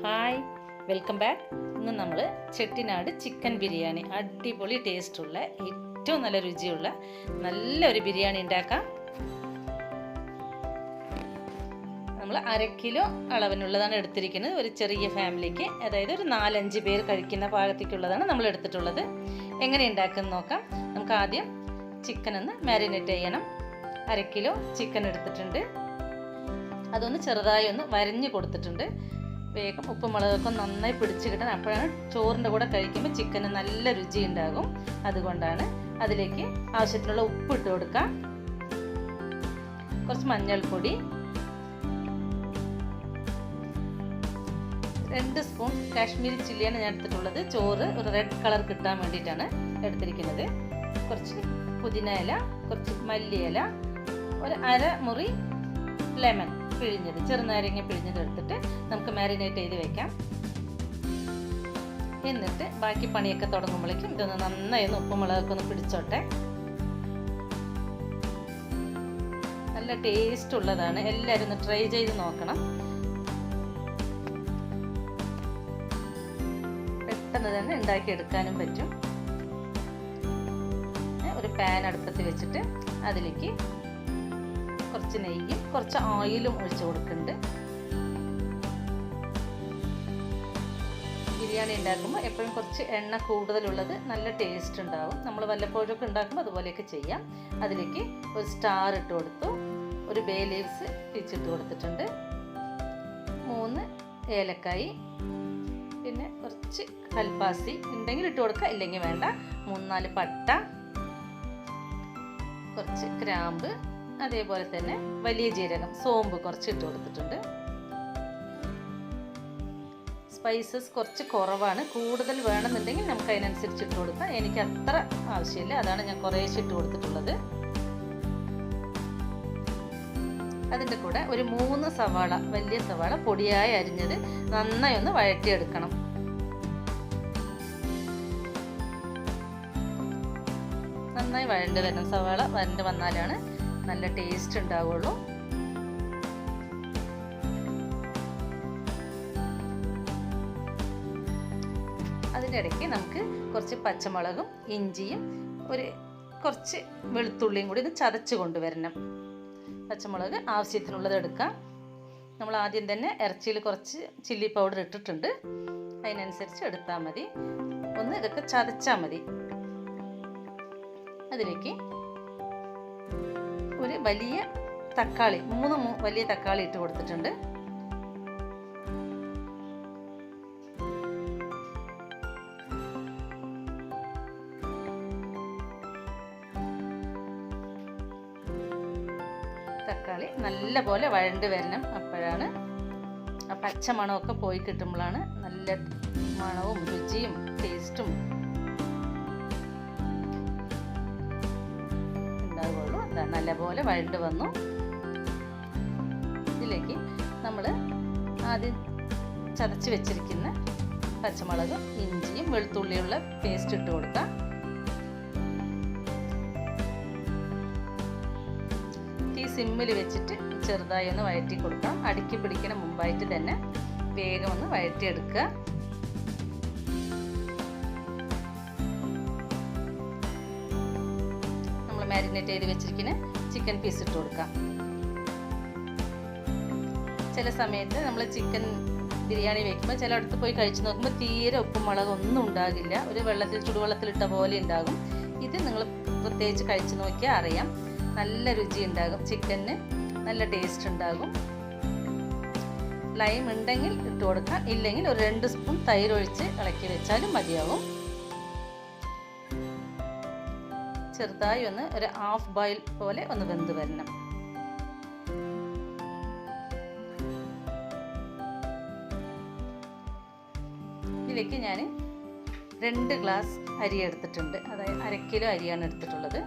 Hi, welcome back. ഇന്ന് നമ്മൾ Chettinad chicken biryani, അടിപൊളി ടേസ്റ്റുള്ള ഏറ്റവും നല്ല രുചിയുള്ള നല്ലൊരു ബിരിയാണി ഉണ്ടാക്കാം. നമ്മൾ 1/2 കിലോ അളവിനുള്ളതാണ് എടുത്തിരിക്കുന്നത്. ഒരു ചെറിയ ഫാമിലിക്ക്, അതായത് ഒരു 4-5 പേർ കഴിക്കുന്ന പാകത്തേക്കുള്ളതാണ് നമ്മൾ എടുത്തിട്ടുള്ളത്. എങ്ങനെ ഉണ്ടാക്കുന്നത് നോക്കാം. നമുക്ക് ആദ്യം ചിക്കൻ ഒന്ന് മാരിനേറ്റ് ചെയ്യണം. 1/2 കിലോ ചിക്കൻ എടുത്തിട്ടുണ്ട്. അതൊന്ന് ചെറുതായി ഒന്ന് വരഞ്ഞ് കൊടുത്തിട്ടുണ്ട്. വേഗം ഉപ്പും മുളകൊക്കെ നന്നായി പിടിച്ച് കിട്ടാൻ, അപ്പോഴാണ് ചോറിൻ്റെ കൂടെ കഴിക്കുമ്പോൾ ചിക്കന് നല്ല രുചി ഉണ്ടാകും. അതുകൊണ്ടാണ്. അതിലേക്ക് ആവശ്യത്തിനുള്ള ഉപ്പ് ഇട്ട് കൊടുക്കാം. കുറച്ച് മഞ്ഞൾപ്പൊടി, 2 സ്പൂൺ കാശ്മീരി ചില്ലിയാണ് ഞാൻ എടുത്തിട്ടുള്ളത്. ചോറ് ഒരു റെഡ് കളർ കിട്ടാൻ വേണ്ടിയിട്ടാണ് എടുത്തിരിക്കുന്നത്. കുറച്ച് പുതിന ഇല, കുറച്ച് മല്ലിയില, ഒരു 1/2 മുറി ലെമൺ പിഴിഞ്ഞത്, ചെറുനാരങ്ങ പിഴിഞ്ഞത് എടുത്തിട്ട് നമുക്ക് മാരിനേറ്റ് ചെയ്ത് വെക്കാം. എന്നിട്ട് ബാക്കി പണിയൊക്കെ തുടങ്ങുമ്പോഴേക്കും ഇതൊന്ന് നന്നായി ഒന്ന് ഉപ്പും മുളകൊക്കെ ഒന്ന് പിടിച്ചോട്ടെ. നല്ല ടേസ്റ്റ് ഉള്ളതാണ്. എല്ലാവരും ഒന്ന് ട്രൈ ചെയ്ത് നോക്കണം. പെട്ടെന്ന് തന്നെ ഉണ്ടാക്കിയെടുക്കാനും പറ്റും. ഒരു പാൻ അടുപ്പത്ത് വെച്ചിട്ട് അതിലേക്ക് കുറച്ച് നെയ്യും കുറച്ച് ഓയിലും ഒഴിച്ച് കൊടുക്കുന്നുണ്ട്. ബിരിയാണി ഉണ്ടാക്കുമ്പോൾ എപ്പോഴും കുറച്ച് എണ്ണ കൂടുതലുള്ളത് നല്ല ടേസ്റ്റ് ഉണ്ടാവും. നമ്മൾ വല്ലപ്പോഴൊക്കെ ഉണ്ടാക്കുമ്പോൾ അതുപോലെയൊക്കെ ചെയ്യാം. അതിലേക്ക് ഒരു സ്റ്റാർ ഇട്ട് കൊടുത്തു, ഒരു ബേ ലീവ്സ് പിച്ചിട്ട് കൊടുത്തിട്ടുണ്ട്, 3 ഏലക്കായി, പിന്നെ കുറച്ച് കൽപ്പാസി ഉണ്ടെങ്കിൽ ഇട്ട് കൊടുക്കുക, ഇല്ലെങ്കിൽ വേണ്ട. 3-4 പട്ട, കുറച്ച് ഗ്രാമ്പ്, അതേപോലെ തന്നെ വലിയ ജീരകം, സോമ്പ് കുറച്ച് ഇട്ട് കൊടുത്തിട്ടുണ്ട്. സ്പൈസസ് കുറച്ച് കുറവാണ്. കൂടുതൽ വേണമെന്നുണ്ടെങ്കിൽ നമുക്ക് അതിനനുസരിച്ച് ഇട്ട് കൊടുക്കാം. എനിക്ക് അത്ര ആവശ്യമില്ല, അതാണ് ഞാൻ കുറേശ്ശെ ഇട്ട് കൊടുത്തിട്ടുള്ളത്. അതിൻ്റെ കൂടെ ഒരു 3 സവാള, വലിയ സവാള പൊടിയായി അരിഞ്ഞത് നന്നായി ഒന്ന് വഴറ്റിയെടുക്കണം. നന്നായി വഴണ്ട് വരണം. സവാള വരണ്ട് വന്നാലാണ് നല്ല ടേസ്റ്റ് ഉണ്ടാവുള്ളൂ. അതിൻ്റെ ഇടയ്ക്ക് നമുക്ക് കുറച്ച് പച്ചമുളകും ഇഞ്ചിയും കുറച്ച് വെളുത്തുള്ളിയും കൂടി ഇത് ചതച്ച് കൊണ്ടുവരണം. പച്ചമുളക് ആവശ്യത്തിനുള്ളത് എടുക്കാം. നമ്മൾ ആദ്യം തന്നെ ഇറച്ചിയിൽ കുറച്ച് ചില്ലി പൗഡർ ഇട്ടിട്ടുണ്ട്, അതിനനുസരിച്ച് എടുത്താൽ മതി. ഒന്ന് ഇതൊക്കെ ചതച്ചാൽ മതി. അതിലേക്ക് ഒരു വലിയ തക്കാളി, 3 വലിയ തക്കാളി ഇട്ട് കൊടുത്തിട്ടുണ്ട്. തക്കാളി നല്ല പോലെ വഴണ്ട് വരണം. അപ്പോഴാണ് ആ പച്ച മണമൊക്കെ പോയി കിട്ടുമ്പോഴാണ് നല്ല മണവും രുചിയും ടേസ്റ്റും ഉണ്ടാവുള്ളൂ. നല്ലപോലെ വഴണ്ട് വന്നു. ഇതിലേക്ക് നമ്മൾ ആദ്യം ചതച്ച് വെച്ചിരിക്കുന്ന പച്ചമുളകും ഇഞ്ചിയും വെളുത്തുള്ളിയുള്ള പേസ്റ്റ് ഇട്ട് കൊടുക്കാം. തീ സിമ്മിൽ വെച്ചിട്ട് ചെറുതായി ഒന്ന് വഴറ്റി കൊടുക്കാം. അടുക്കി പിടിക്കണ മുമ്പായിട്ട് തന്നെ വേഗം ഒന്ന് വഴറ്റിയെടുക്കുക. നമ്മൾ മാരിനേറ്റ് ചെയ്ത് വെച്ചിരിക്കുന്ന ചിക്കൻ പീസ് ഇട്ട് കൊടുക്കാം. ചില സമയത്ത് നമ്മൾ ചിക്കൻ ബിരിയാണി വയ്ക്കുമ്പോൾ ചിലയിടത്ത് പോയി കഴിച്ച് നോക്കുമ്പോൾ തീരെ ഉപ്പും മുളകൊന്നും ഉണ്ടാകില്ല. ഒരു ചുടുവെള്ളത്തിലിട്ട പോലെ ഉണ്ടാകും. ഇത് നിങ്ങൾ പ്രത്യേകിച്ച് കഴിച്ച് നോക്കിയാൽ അറിയാം, നല്ല രുചി ഉണ്ടാകും. ചിക്കന് നല്ല ടേസ്റ്റ് ഉണ്ടാകും. ലൈം ഉണ്ടെങ്കിൽ ഇട്ട് കൊടുക്കാം, ഇല്ലെങ്കിൽ ഒരു 2 സ്പൂൺ തൈര് ഒഴിച്ച് ഇളക്കി വെച്ചാലും മതിയാവും. ചെറുതായി ഒന്ന് ഒരു ഹാഫ് ബോയിൽ പോലെ ഒന്ന് വെന്ത് വരണം. ഇതിലേക്ക് ഞാൻ 2 ഗ്ലാസ് അരി എടുത്തിട്ടുണ്ട്. അതായത് 1/2 കിലോ അരിയാണ് എടുത്തിട്ടുള്ളത്.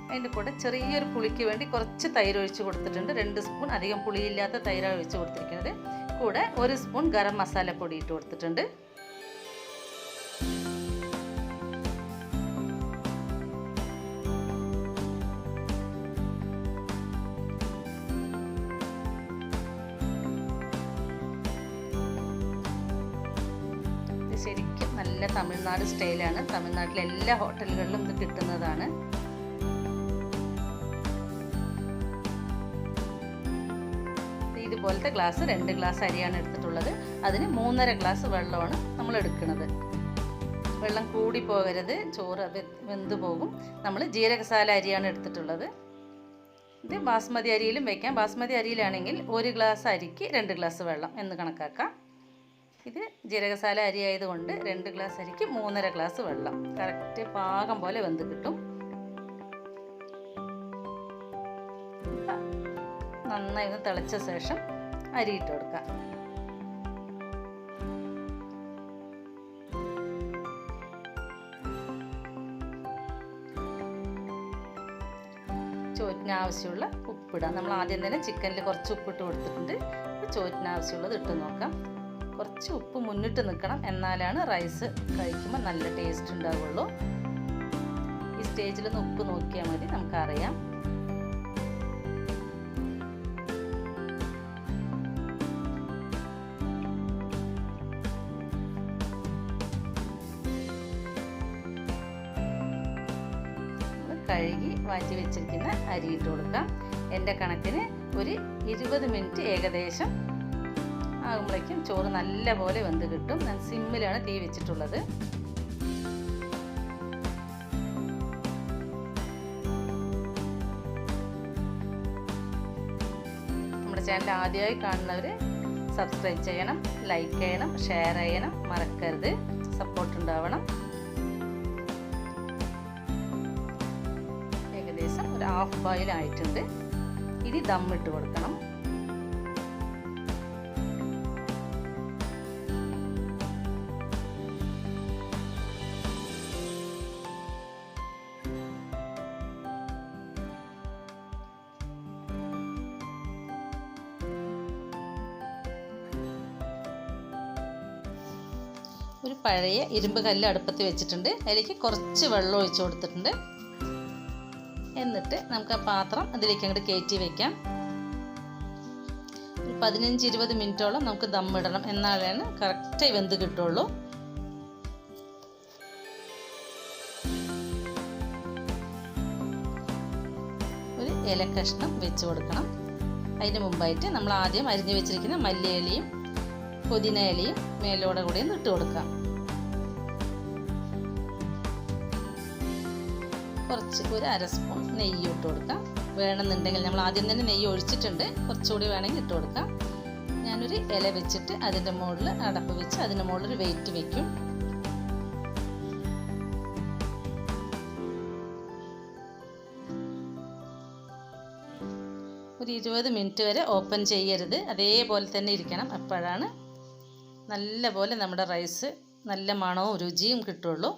അതിൻ്റെ കൂടെ ചെറിയൊരു പുളിക്ക് വേണ്ടി കുറച്ച് തൈര് ഒഴിച്ച് കൊടുത്തിട്ടുണ്ട്. 2 സ്പൂൺ അധികം പുളിയില്ലാത്ത തൈരാണ് ഒഴിച്ച് കൊടുത്തിരിക്കുന്നത്. കൂടെ 1 സ്പൂൺ ഗരം മസാല പൊടി ഇട്ട് കൊടുത്തിട്ടുണ്ട്. ശരിക്കും നല്ല തമിഴ്നാട് സ്റ്റൈലാണ്. തമിഴ്നാട്ടിലെ എല്ലാ ഹോട്ടലുകളിലും ഇത് കിട്ടുന്നതാണ്. ഇതുപോലത്തെ ഗ്ലാസ് 2 ഗ്ലാസ് അരിയാണ് എടുത്തിട്ടുള്ളത്. അതിന് 3.5 ഗ്ലാസ് വെള്ളമാണ് നമ്മൾ എടുക്കുന്നത്. വെള്ളം കൂടി പോകരുത്, ചോറ് വെന്ത് പോകും. നമ്മൾ ജീരകശാല അരിയാണ് എടുത്തിട്ടുള്ളത്. ഇത് ബാസ്മതി അരിയിലും വയ്ക്കാം. ബാസ്മതി അരിയിലാണെങ്കിൽ 1 ഗ്ലാസ് അരിക്ക് 2 ഗ്ലാസ് വെള്ളം എന്ന് കണക്കാക്കാം. ഇത് ജീരകശാല അരി ആയതുകൊണ്ട് 2 ഗ്ലാസ് അരിക്ക് 3.5 ഗ്ലാസ് വെള്ളം. കറക്റ്റ് പാകം പോലെ വെന്ത് കിട്ടും. നന്നായി ഒന്ന് തിളച്ച ശേഷം അരി ഇട്ട് കൊടുക്കാം. ചോറ്റിന് ആവശ്യമുള്ള ഉപ്പിടാം. നമ്മൾ ആദ്യം തന്നെ ചിക്കനിൽ കുറച്ച് ഉപ്പിട്ട് കൊടുത്തിട്ടുണ്ട്. ചോറ്റിന് ആവശ്യമുള്ളത് ഇട്ട് നോക്കാം. കുറച്ച് ഉപ്പ് മുന്നിട്ട് നിൽക്കണം, എന്നാലാണ് റൈസ് കഴിക്കുമ്പോൾ നല്ല ടേസ്റ്റ് ഉണ്ടാവുള്ളൂ. ഈ സ്റ്റേജിലൊന്ന് ഉപ്പ് നോക്കിയാൽ മതി, നമുക്കറിയാം. കഴുകി മാറ്റി വെച്ചിരിക്കുന്ന അരി ഇട്ട് കൊടുക്കാം. എൻ്റെ കണക്കിന് ഒരു 20 മിനിറ്റ് ഏകദേശം ആകുമ്പോഴേക്കും ചോറ് നല്ല പോലെ വെന്ത് കിട്ടും. ഞാൻ സിമ്മിലാണ് തീ വെച്ചിട്ടുള്ളത്. നമ്മുടെ ചാനൽ ആദ്യമായി കാണുന്നവർ സബ്സ്ക്രൈബ് ചെയ്യണം, ലൈക്ക് ചെയ്യണം, ഷെയർ ചെയ്യണം, മറക്കരുത്. സപ്പോർട്ട് ഉണ്ടാവണം. ഏകദേശം ഒരു ഹാഫ് ബോയിൽ ആയിട്ടുണ്ട്. ഇനി ദമ്മിട്ട് കൊടുക്കണം. ഒരു പഴയ ഇരുമ്പ് കല്ല് അടുപ്പത്ത് വെച്ചിട്ടുണ്ട്. അതിലേക്ക് കുറച്ച് വെള്ളം ഒഴിച്ചു കൊടുത്തിട്ടുണ്ട്. എന്നിട്ട് നമുക്ക് ആ പാത്രം അതിലേക്ക് അങ്ങോട്ട് കയറ്റി വയ്ക്കാം. ഒരു 15-20 മിനിറ്റോളം നമുക്ക് ദമ്മിടണം, എന്നാലാണ് കറക്റ്റായി വെന്ത് കിട്ടുള്ളൂ. ഒരു ഇലക്കഷ്ണം വെച്ച് കൊടുക്കണം. അതിന് മുമ്പായിട്ട് നമ്മൾ ആദ്യം അരിഞ്ഞു വെച്ചിരിക്കുന്ന മല്ലിയിലയും പുതിന ഇലയും മേലോടെ കൂടെ ഇട്ട് കൊടുക്കാം. കുറച്ച് ഒരു 1/2 സ്പൂൺ നെയ്യ് ഇട്ട് കൊടുക്കാം. വേണമെന്നുണ്ടെങ്കിൽ നമ്മൾ ആദ്യം തന്നെ നെയ്യ് ഒഴിച്ചിട്ടുണ്ട്, കുറച്ചുകൂടി വേണമെങ്കിൽ ഇട്ട് കൊടുക്കാം. ഞാനൊരു ഇല വെച്ചിട്ട് അതിൻ്റെ മുകളിൽ അടപ്പ് വെച്ച് അതിൻ്റെ മുകളിൽ ഒരു വെയിറ്റ് വയ്ക്കും. ഒരു 20 മിനിറ്റ് വരെ ഓപ്പൺ ചെയ്യരുത്, അതേപോലെ തന്നെ ഇരിക്കണം. അപ്പോഴാണ് നല്ല പോലെ നമ്മുടെ റൈസ് നല്ല മണവും രുചിയും കിട്ടുള്ളൂ.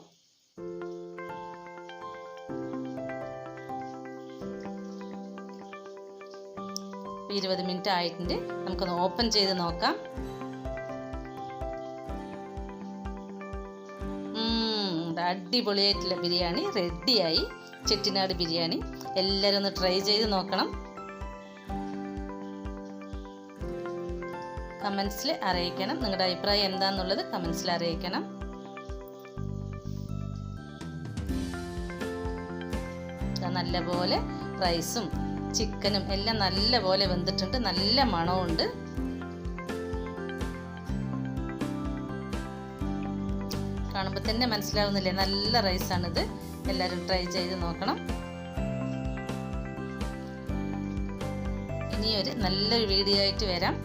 ഇപ്പോൾ 20 മിനിറ്റ് ആയിട്ടുണ്ട്. നമുക്കൊന്ന് ഓപ്പൺ ചെയ്ത് നോക്കാം. അടിപൊളിയായിട്ടുള്ള ബിരിയാണി റെഡിയായി. ചെട്ടിനാട് ബിരിയാണി എല്ലാവരും ഒന്ന് ട്രൈ ചെയ്ത് നോക്കണം. കമൻസിൽ അറിയിക്കണം. നിങ്ങളുടെ അഭിപ്രായം എന്താണെന്നുള്ളത് കമൻസിൽ അറിയിക്കണം. നല്ലപോലെ റൈസും ചിക്കനും എല്ലാം നല്ലപോലെ വെന്തിട്ടുണ്ട്. നല്ല മണമുണ്ട്. കാണുമ്പോൾ തന്നെ മനസ്സിലാവുന്നില്ലേ, നല്ല റൈസാണിത്. എല്ലാവരും ട്രൈ ചെയ്ത് നോക്കണം. ഇനിയൊരു നല്ലൊരു വീഡിയോ ആയിട്ട് വരാം.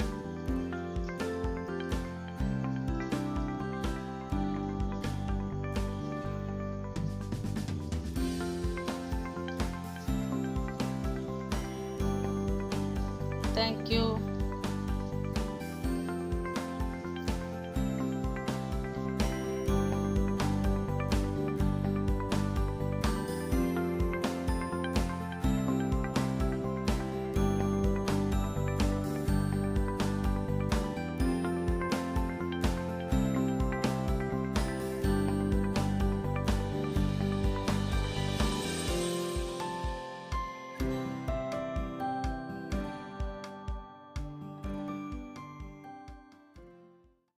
Thank you.